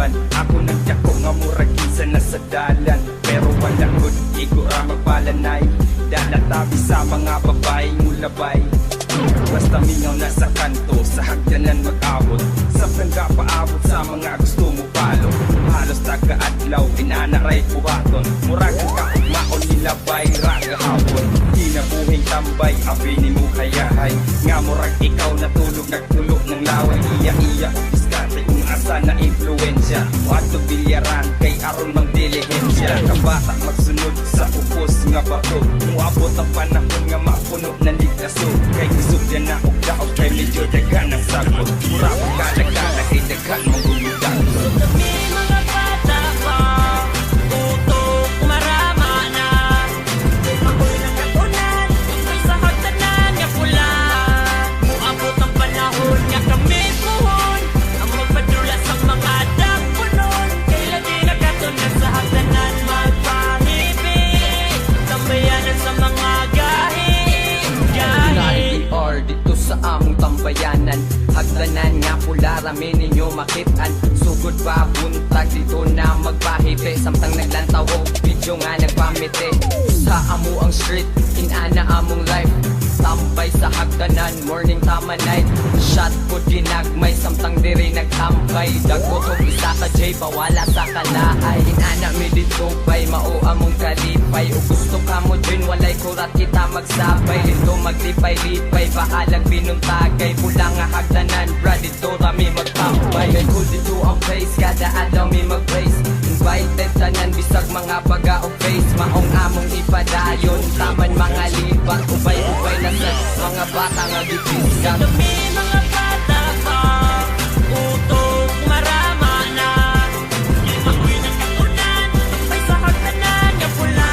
man. Ako nagdako nga murag kinsa na sa dalan, pero wala gud igura magpalanay. Dalatabi sa mga babae ngulabay, basta mingaw na sa kanto, sa hagdanan mag-abot. Sa prangga paabot sa mga gusto mo palo. Halos taga-adlaw, inanaray buhaton. Muragang kaugmaon nilabay, raga hapon. Di na buhing tambay, abini mo kayahay. Nga murag ikaw natulog, nagtulog ng laway. Iya-iya, diskarte kung asa na influensya. Wato bilyaran, kay aron mang dilihensya. Kabata magsunod sa upos nga bato. Muabot ang panahon nga mapuno na ligaso. Kay gisugyan na og daog, kay medyo dagan ang sagot. Mura kong kalagala, kay dagan mong guludan. Kami mga bata pa, utok marama na. Ako'y nakatunan, may sa hagdanan nga pula. Muabot ang panahon nga kami puhon, ang magpadula sa mga dakpunon. Kailan di nakatunan sa hagdanan magpahibig, tambayanan sa mga gahi. or dito sa among tambayanan, hagdanan nga pula rami ninyo makitaan. Sugod pa buntag dito na magpahite, samtang naglantaw o video nga nagpamite. Sa amo ang street, inana among life, tambay sa hagdanan, morning tama night. Shot po ginagmay, samtang diri nagtambay. Dagot o isa ka J, bawala sa kalahay. Inana mi dito bay, mao among kalipay. O gusto ka mo dyan, walay kurat kita magsabay. Dito maglipay-lipay, bahalag binuntagay. Pula nga hagdanan, brad dito rami magtambay. Kay cool dito ang place, kada adlaw mi mag-place. Invited tanan, bisag mga baga o face. Maong among ipadayon, taman mga libat. Ubay-ubay na sa mga bata nga gipisgan. Kami mga bata pa, utok marama na. Ako'y nakatunan, may sa hagdanan nga pula.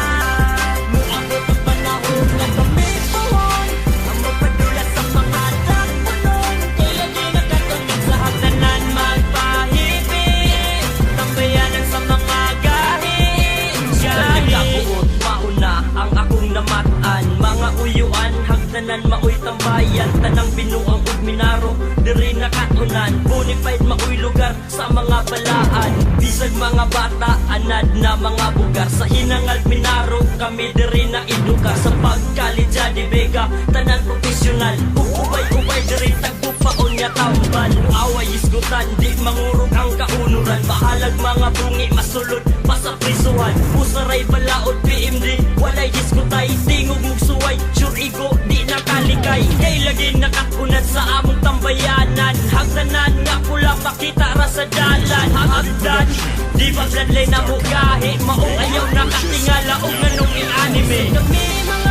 Muabot ang panahon nga kami puhon, ang magpadula sa mga dakpunon. Kailan di nakatunan sa hagdanan magpahibig, tambayanan sa mga gahi. Nagkabuot, mauna ang akong namatan. Mga uyuan, hagdanan maoy tambayan. Tanang binuang ug minaro, diri nakatunan. Bonified maoy lugar sa mga balaan. Bisag mga bata, anad na mga bugar. Sa hinangal minaro, kami diri na eduka. Sa pagkalidya di bega, tanan profesional. Ubay-ubay diri tagpupaon nga tambal. Away isgutan, di mangurog ang kaunuran. Bahalag mga bungi, masulod pa sa prisuhan. Usaray balaod, PMD, walay diskutay. Tingog mugsuway, sure igo, di nakalikay. Kay lagi nakakunat sa among tambayanan. Hagdanan nga pula makita ra sa dalan. Hagdan, di ba bloodline na mo gahi? Maong ayaw nakatingala o ganong in anime. Kami mga